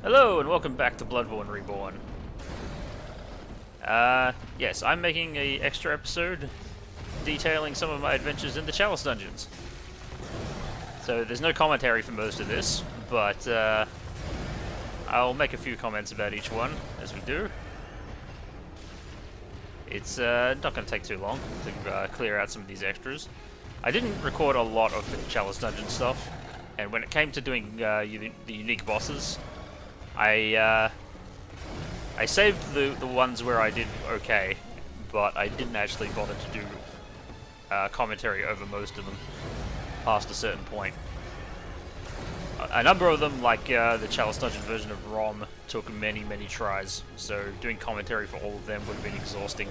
Hello and welcome back to Bloodbourne Reborn. Yes, I'm making a extra episode detailing some of my adventures in the Chalice dungeons. So there's no commentary for most of this, but I'll make a few comments about each one as we do. It's not going to take too long to clear out some of these extras. I didn't record a lot of the Chalice dungeon stuff, and when it came to doing the unique bosses, I saved the ones where I did okay, but I didn't actually bother to do commentary over most of them past a certain point. A number of them, like the Chalice Dungeon version of ROM, took many tries, so doing commentary for all of them would have been exhausting.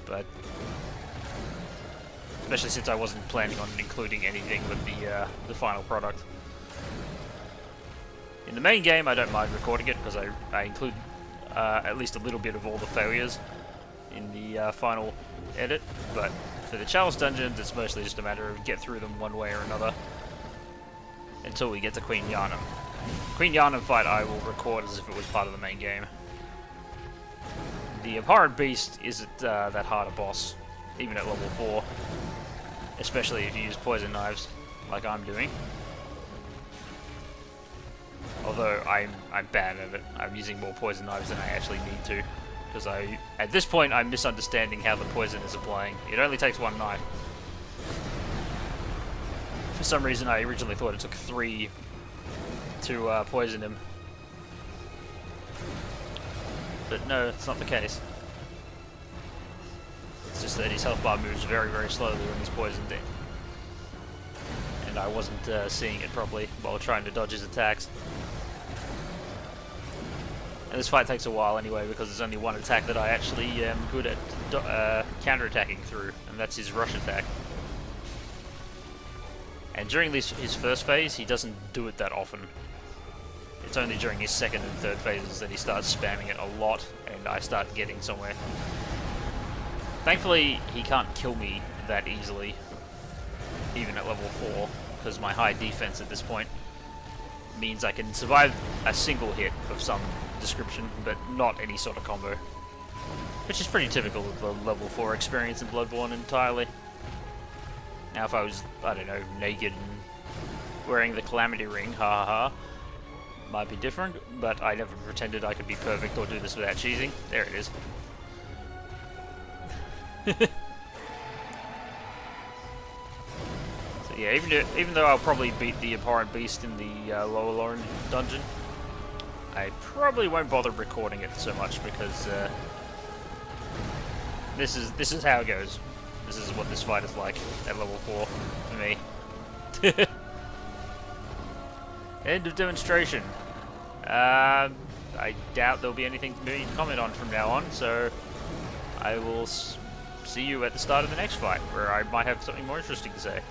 But especially since I wasn't planning on including anything with the final product. In the main game, I don't mind recording it because I include at least a little bit of all the failures in the final edit, but for the Chalice dungeons, it's mostly just a matter of get through them one way or another until we get to Queen Yharnam. Queen Yharnam fight I will record as if it was part of the main game. The Abhorrent Beast isn't that hard a boss, even at level 4, especially if you use poison knives like I'm doing. Although I'm bad at it. I'm using more poison knives than I actually need to, because at this point I'm misunderstanding how the poison is applying. It only takes one knife. For some reason I originally thought it took 3 to poison him. But no, it's not the case. It's just that his health bar moves very slowly when he's poisoned, and I wasn't seeing it properly while trying to dodge his attacks. And this fight takes a while anyway, because there's only one attack that I actually am good at counter-attacking through, and that's his rush attack. And during his first phase, he doesn't do it that often. It's only during his second and third phases that he starts spamming it a lot, and I start getting somewhere. Thankfully, he can't kill me that easily, even at level 4, because my high defense at this point means I can survive a single hit of some description, but not any sort of combo. Which is pretty typical of the level 4 experience in Bloodborne entirely. Now if I was, I don't know, naked and wearing the Calamity Ring, ha ha ha, might be different, but I never pretended I could be perfect or do this without cheesing. There it is. So yeah, even though I'll probably beat the Abhorrent Beast in the lower Lauren dungeon, I probably won't bother recording it so much, because this is how it goes. This is what this fight is like at level 4 for me. End of demonstration. I doubt there'll be anything for me to comment on from now on, so I will see you at the start of the next fight, where I might have something more interesting to say.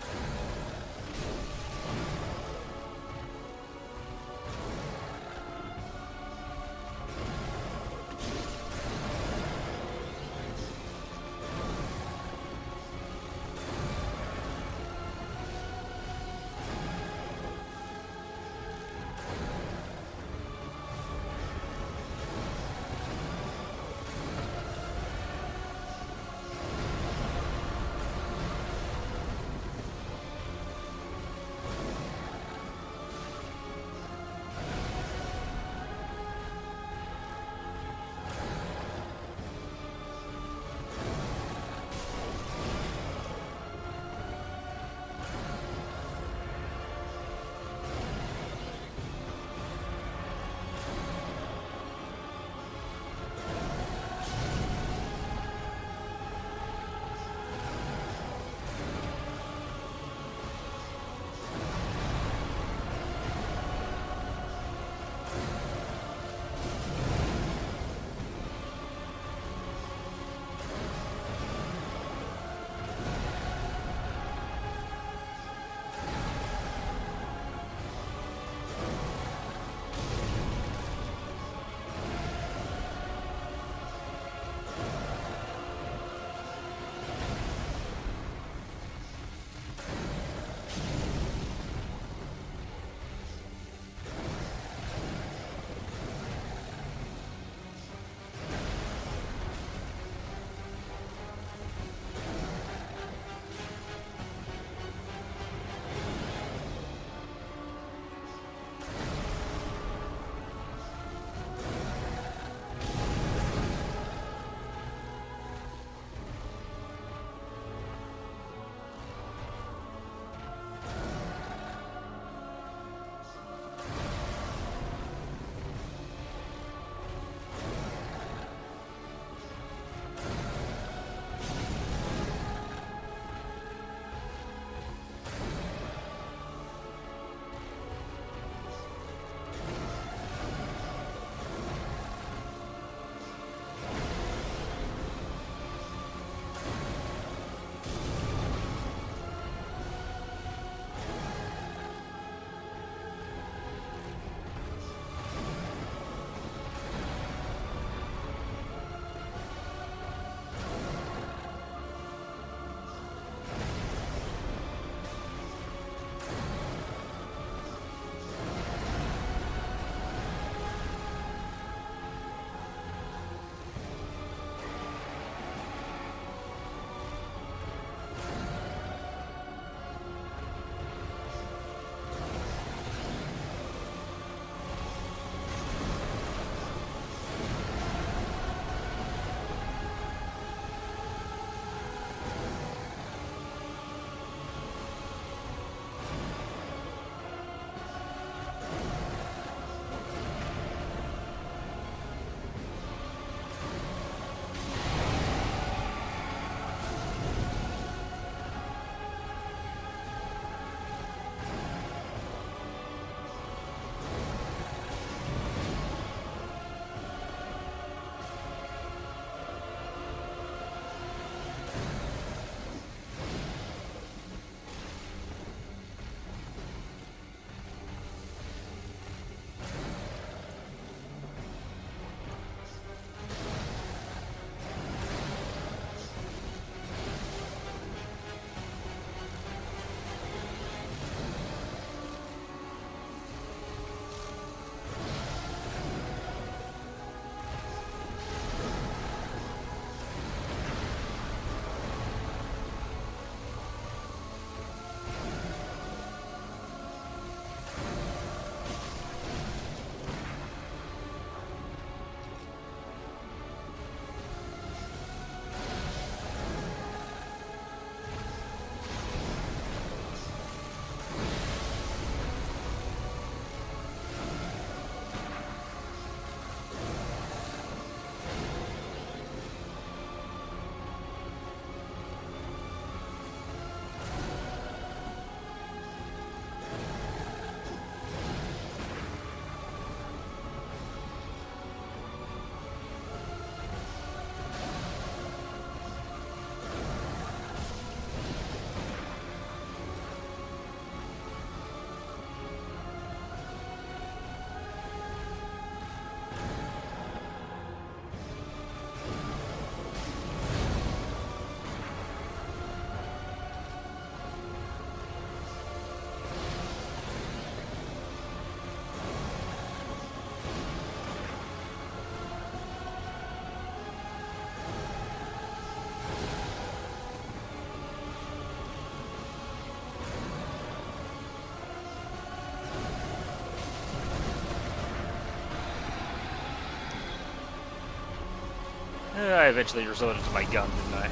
I eventually resorted to my gun, didn't I?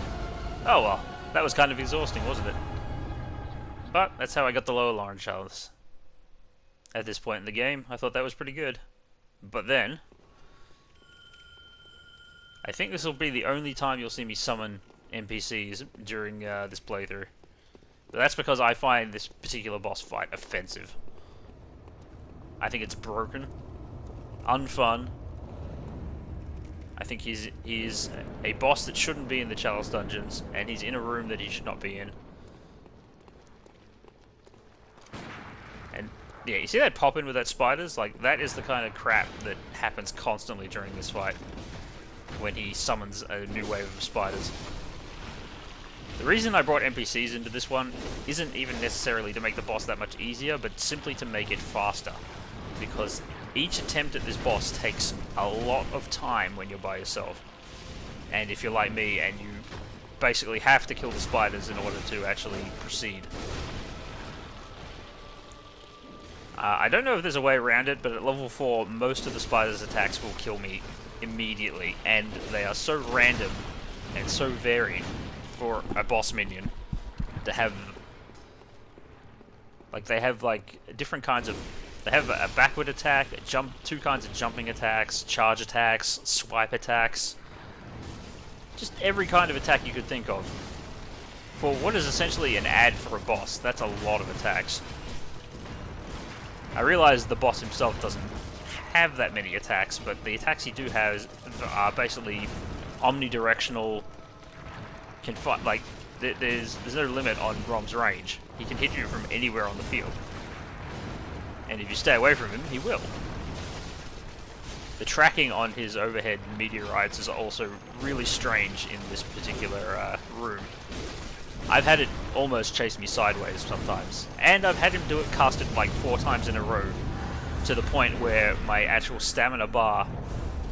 Oh well, that was kind of exhausting, wasn't it? But that's how I got the lower Lauren Chalice. At this point in the game, I thought that was pretty good. But then, I think this will be the only time you'll see me summon NPCs during this playthrough. But that's because I find this particular boss fight offensive. I think it's broken, unfun. I think he's a boss that shouldn't be in the Chalice dungeons, and he's in a room that he should not be in. And yeah, you see that pop in with that spiders? Like, that is the kind of crap that happens constantly during this fight when he summons a new wave of spiders. The reason I brought NPCs into this one isn't even necessarily to make the boss that much easier, but simply to make it faster. Because each attempt at this boss takes a lot of time when you're by yourself. And if you're like me and you basically have to kill the spiders in order to actually proceed. I don't know if there's a way around it, but at level 4, most of the spiders' attacks will kill me immediately. And they are so random and so varied for a boss minion to have. Like, they have like different kinds of. They have a backward attack, two kinds of jumping attacks, charge attacks, swipe attacks. Just every kind of attack you could think of. For what is essentially an ad for a boss, that's a lot of attacks. I realize the boss himself doesn't have that many attacks, but the attacks he do have are basically omnidirectional. Can fight like there's no limit on Rom's range. He can hit you from anywhere on the field. And if you stay away from him, he will. The tracking on his overhead meteorites is also really strange in this particular room. I've had it almost chase me sideways sometimes. And I've had him do it, cast it like 4 times in a row, to the point where my actual stamina bar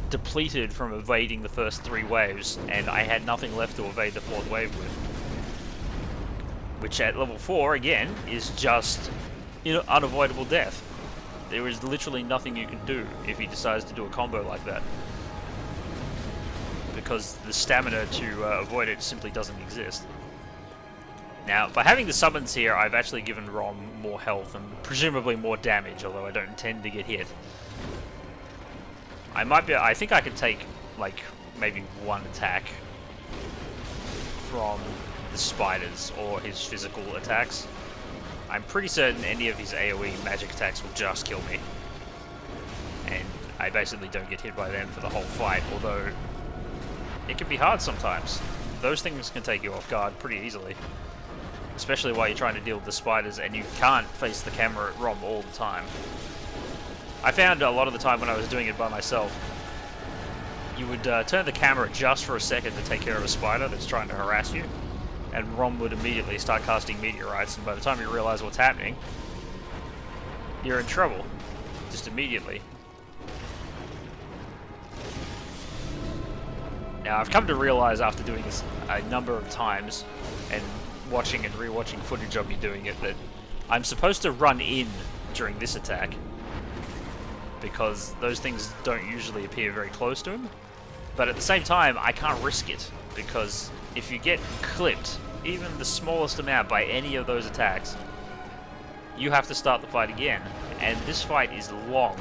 depleted from evading the first 3 waves, and I had nothing left to evade the 4th wave with. Which at level 4, again, is just unavoidable death. There is literally nothing you can do if he decides to do a combo like that. Because the stamina to avoid it simply doesn't exist. Now, by having the summons here, I've actually given Rom more health and presumably more damage, although I don't intend to get hit. I think I could take, like, maybe 1 attack from the spiders or his physical attacks. I'm pretty certain any of his AoE magic attacks will just kill me. And I basically don't get hit by them for the whole fight, although it can be hard sometimes. Those things can take you off guard pretty easily. Especially while you're trying to deal with the spiders and you can't face the camera at Rom all the time. I found a lot of the time when I was doing it by myself, you would turn the camera just for a second to take care of a spider that's trying to harass you, and Rom would immediately start casting meteorites, and by the time you realize what's happening, you're in trouble. Just immediately. Now, I've come to realize after doing this a number of times, and watching and rewatching footage of me doing it, that I'm supposed to run in during this attack, because those things don't usually appear very close to him. But at the same time, I can't risk it, because if you get clipped, even the smallest amount by any of those attacks, you have to start the fight again. And this fight is long.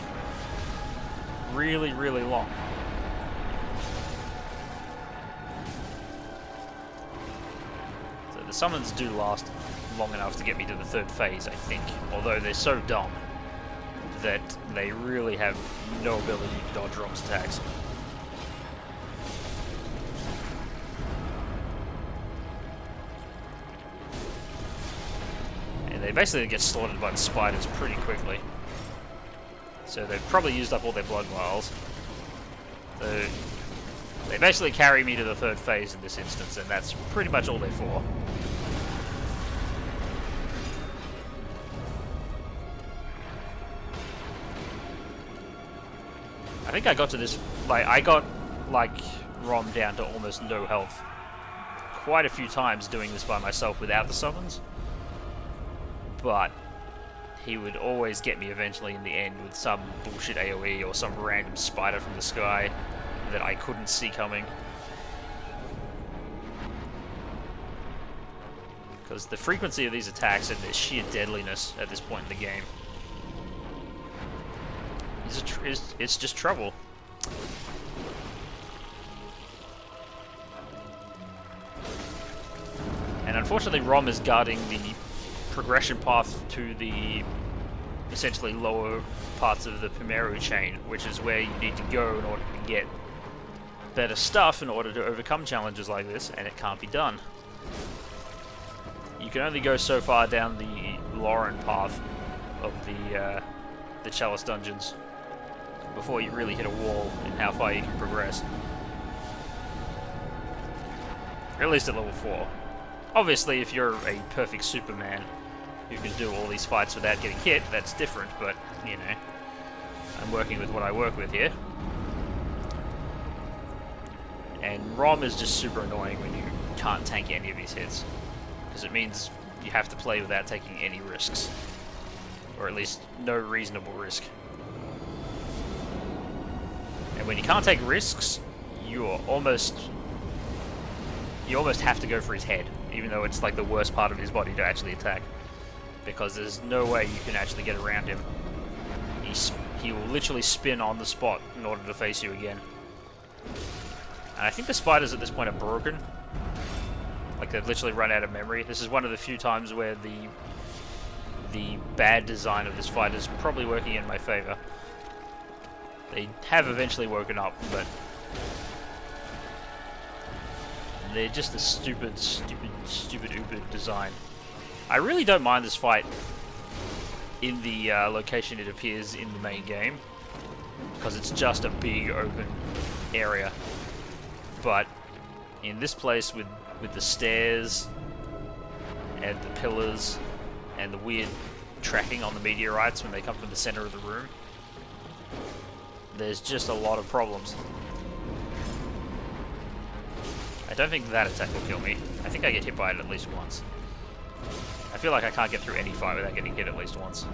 Really, really long. So the summons do last long enough to get me to the 3rd phase, I think. Although they're so dumb that they really have no ability to dodge Rom's attacks. And they basically get slaughtered by the spiders pretty quickly. So they've probably used up all their blood vials. So they basically carry me to the 3rd phase in this instance, and that's pretty much all they're for. I think I got to this, I got, Rom down to almost no health quite a few times doing this by myself without the summons. But he would always get me eventually in the end with some bullshit AoE or some random spider from the sky that I couldn't see coming. Because the frequency of these attacks and their sheer deadliness at this point in the game it's just trouble. And unfortunately Rom is guarding the progression path to the essentially lower parts of the Pimeru chain, which is where you need to go in order to get better stuff in order to overcome challenges like this, and it can't be done. You can only go so far down the Lauren path of the Chalice dungeons before you really hit a wall in how far you can progress. Or at least at level 4. Obviously, if you're a perfect Superman who can do all these fights without getting hit, that's different, but, you know, I'm working with what I work with here. And Rom is just super annoying when you can't tank any of his hits, because it means you have to play without taking any risks, or at least no reasonable risk. And when you can't take risks, you almost have to go for his head, even though it's like the worst part of his body to actually attack, because there's no way you can actually get around him. He will literally spin on the spot in order to face you again. And I think the spiders at this point are broken. Like, they've literally run out of memory. This is one of the few times where the bad design of this fight is probably working in my favor. They have eventually woken up, but they're just a stupid Uber design. I really don't mind this fight in the location it appears in the main game, because it's just a big open area. But in this place with the stairs and the pillars and the weird tracking on the meteorites when they come from the center of the room, there's just a lot of problems. I don't think that attack will kill me. I think I get hit by it at least once. I feel like I can't get through any fight without getting hit at least once.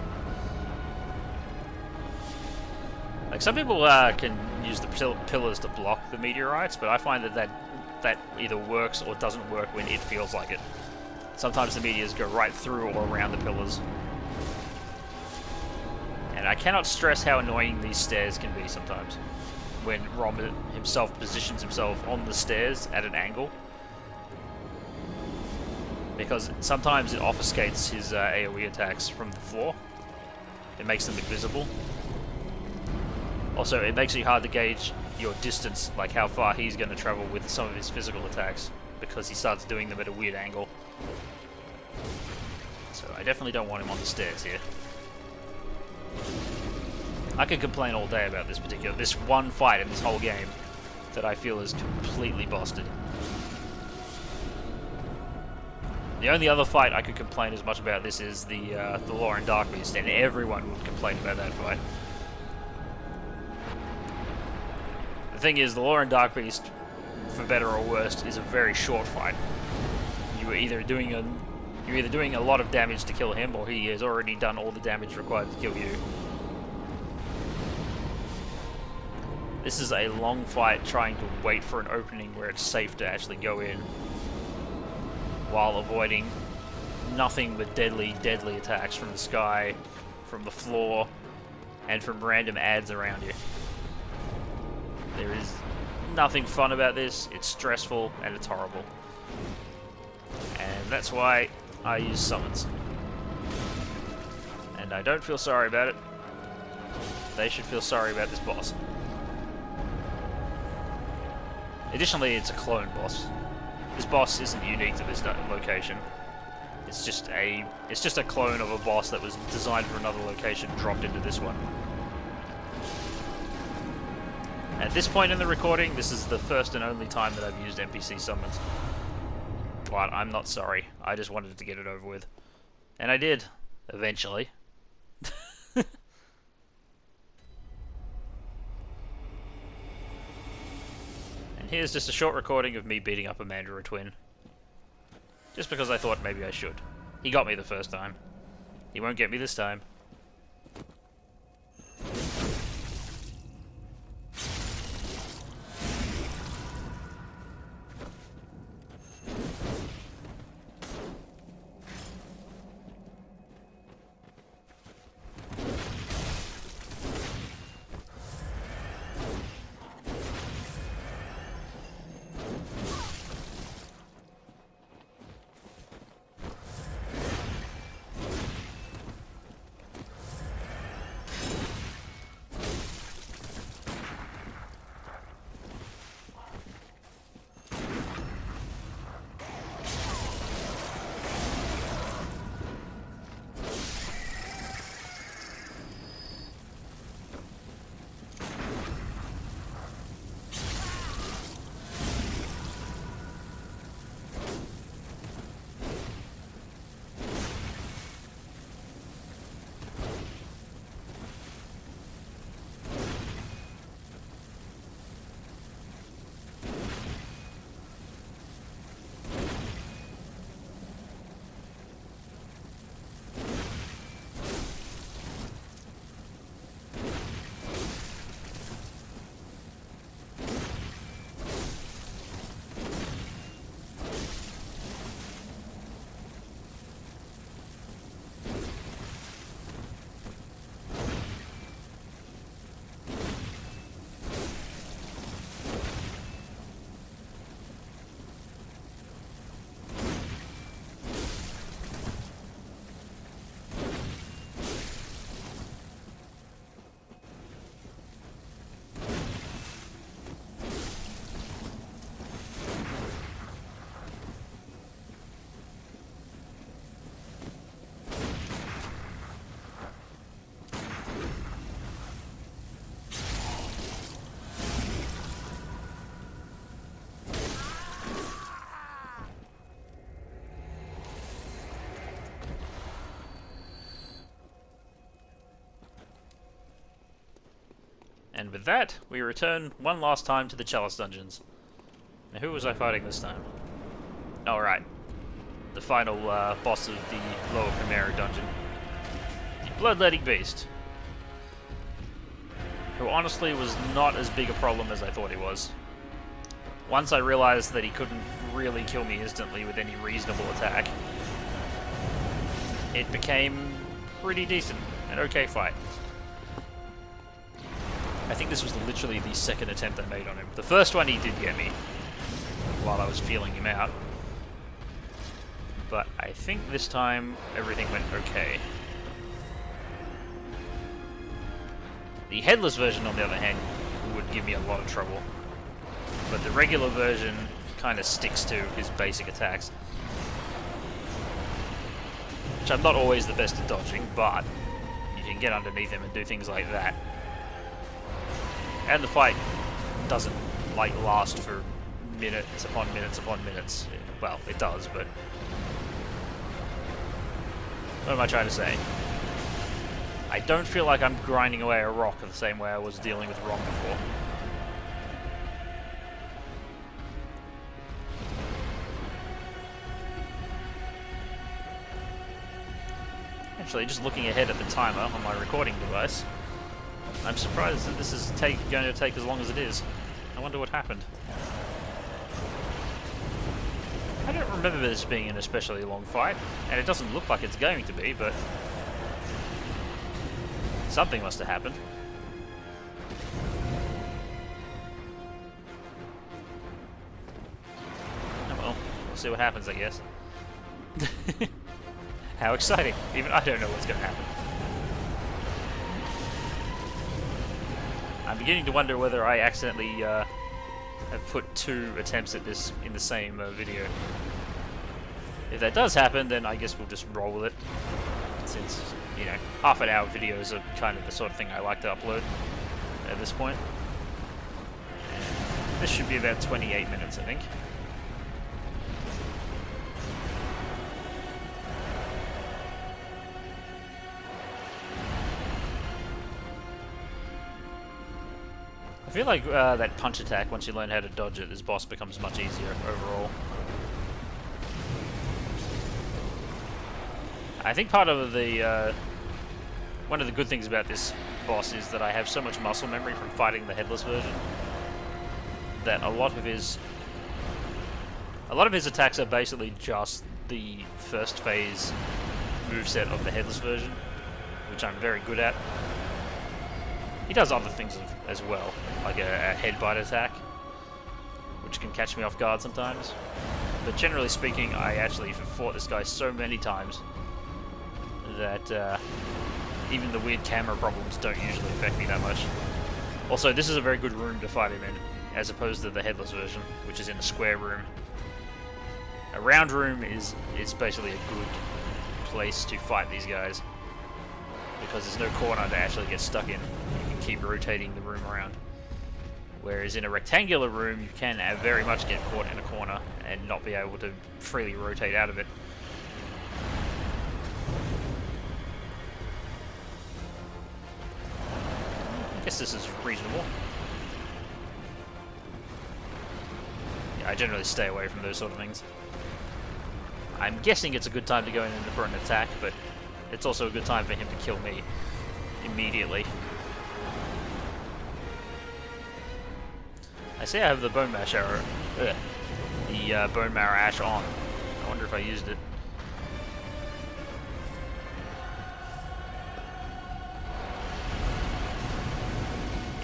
Like, some people can use the pillars to block the meteorites, but I find that either works or doesn't work when it feels like it. Sometimes the meteors go right through or around the pillars. And I cannot stress how annoying these stairs can be sometimes, when Rom himself positions himself on the stairs at an angle, because sometimes it obfuscates his AoE attacks from the floor. It makes them invisible. Also, it makes it hard to gauge your distance, like how far he's going to travel with some of his physical attacks, because he starts doing them at a weird angle. So I definitely don't want him on the stairs here. I could complain all day about this one fight in this whole game that I feel is completely busted. The only other fight I could complain as much about this is the Lauren Darkbeast, and everyone would complain about that fight. The thing is, the Lauren Darkbeast, for better or worse, is a very short fight. You're either doing a lot of damage to kill him, or he has already done all the damage required to kill you. This is a long fight trying to wait for an opening where it's safe to actually go in, while avoiding nothing but deadly attacks from the sky, from the floor, and from random ads around you. There is nothing fun about this. It's stressful and it's horrible. And that's why I use summons. And I don't feel sorry about it. They should feel sorry about this boss. Additionally, it's a clone boss. This boss isn't unique to this location. It's just a clone of a boss that was designed for another location, dropped into this one. At this point in the recording, this is the first and only time that I've used NPC summons. But I'm not sorry. I just wanted to get it over with. And I did, eventually. And here's just a short recording of me beating up a Mandara twin. Just because I thought maybe I should. He got me the first time. He won't get me this time. And with that, we return one last time to the Chalice dungeons. Now, who was I fighting this time? Oh, right. The final boss of the lower Primera dungeon. The Bloodletting Beast. Who honestly was not as big a problem as I thought he was. Once I realized that he couldn't really kill me instantly with any reasonable attack, it became pretty decent. An okay fight. I think this was literally the second attempt I made on him. The first one he did get me while I was feeling him out. But I think this time everything went okay. The headless version, on the other hand, would give me a lot of trouble. But the regular version kind of sticks to his basic attacks. Which I'm not always the best at dodging, but you can get underneath him and do things like that. And the fight doesn't, like, last for minutes upon minutes upon minutes. Well, it does, but... what am I trying to say? I don't feel like I'm grinding away a rock the same way I was dealing with rock before. Actually, just looking ahead at the timer on my recording device, I'm surprised that this is going to take as long as it is. I wonder what happened. I don't remember this being an especially long fight, and it doesn't look like it's going to be, but something must have happened. Oh well, we'll see what happens, I guess. How exciting! Even I don't know what's going to happen. I'm beginning to wonder whether I accidentally have put 2 attempts at this in the same video. If that does happen, then I guess we'll just roll with it. Since, you know, half-an-hour videos are kind of the sort of thing I like to upload at this point. And this should be about 28 minutes, I think. I feel like that punch attack, once you learn how to dodge it, this boss becomes much easier overall. I think part of the one of the good things about this boss is that I have so much muscle memory from fighting the headless version that a lot of his attacks are basically just the first phase moveset of the headless version, which I'm very good at. He does other things as well, like a headbutt attack, which can catch me off guard sometimes. But generally speaking, I actually have fought this guy so many times that even the weird camera problems don't usually affect me that much. Also, this is a very good room to fight him in, as opposed to the headless version, which is in a square room. A round room is basically a good place to fight these guys, because there's no corner to actually get stuck in. You can keep rotating the room around. Whereas in a rectangular room, you can very much get caught in a corner and not be able to freely rotate out of it. I guess this is reasonable. Yeah, I generally stay away from those sort of things. I'm guessing it's a good time to go in for an attack, but it's also a good time for him to kill me immediately. I see I have the bone marrow arrow, the bone marrow ash on. I wonder if I used it.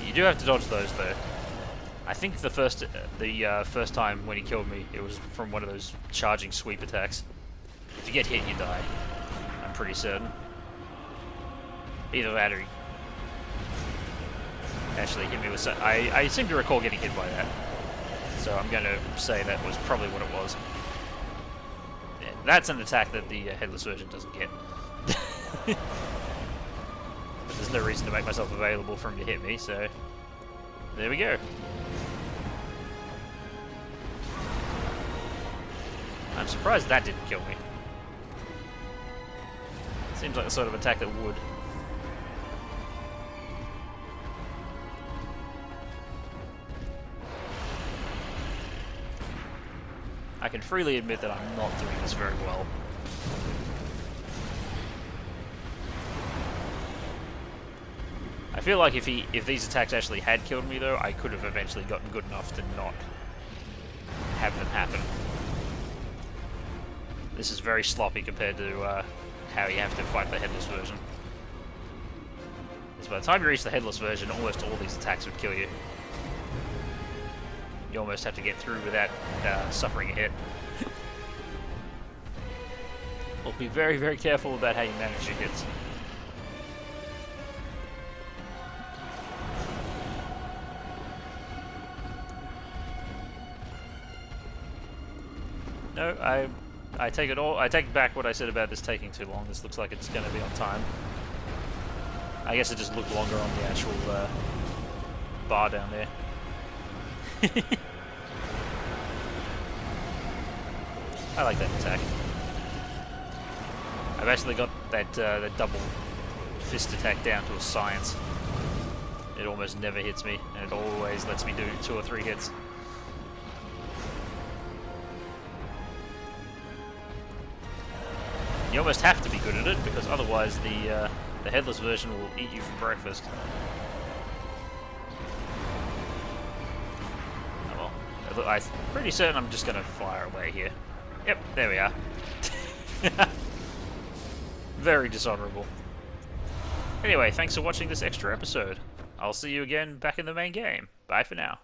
You do have to dodge those though. I think the first time when he killed me, it was from one of those charging sweep attacks. If you get hit, you die. I'm pretty certain. Either that or he actually hit me with some... I seem to recall getting hit by that. So I'm going to say that was probably what it was. Yeah, that's an attack that the headless version doesn't get. But there's no reason to make myself available for him to hit me, so... there we go. I'm surprised that didn't kill me. Seems like the sort of attack that would. I can freely admit that I'm not doing this very well. I feel like if these attacks actually had killed me though, I could have eventually gotten good enough to not have them happen. This is very sloppy compared to how you have to fight the headless version. Because by the time you reach the headless version, almost all these attacks would kill you. You almost have to get through without suffering a hit. Well, be very, very careful about how you manage your hits. No, I take it all. I take back what I said about this taking too long. This looks like it's going to be on time. I guess it just looked longer on the actual bar down there. I like that attack. I've actually got that that double fist attack down to a science. It almost never hits me, and it always lets me do 2 or 3 hits. You almost have to be good at it, because otherwise the headless version will eat you for breakfast. Oh well. I'm pretty certain I'm just going to fire away here. Yep, there we are. Very dishonorable. Anyway, thanks for watching this extra episode. I'll see you again back in the main game. Bye for now.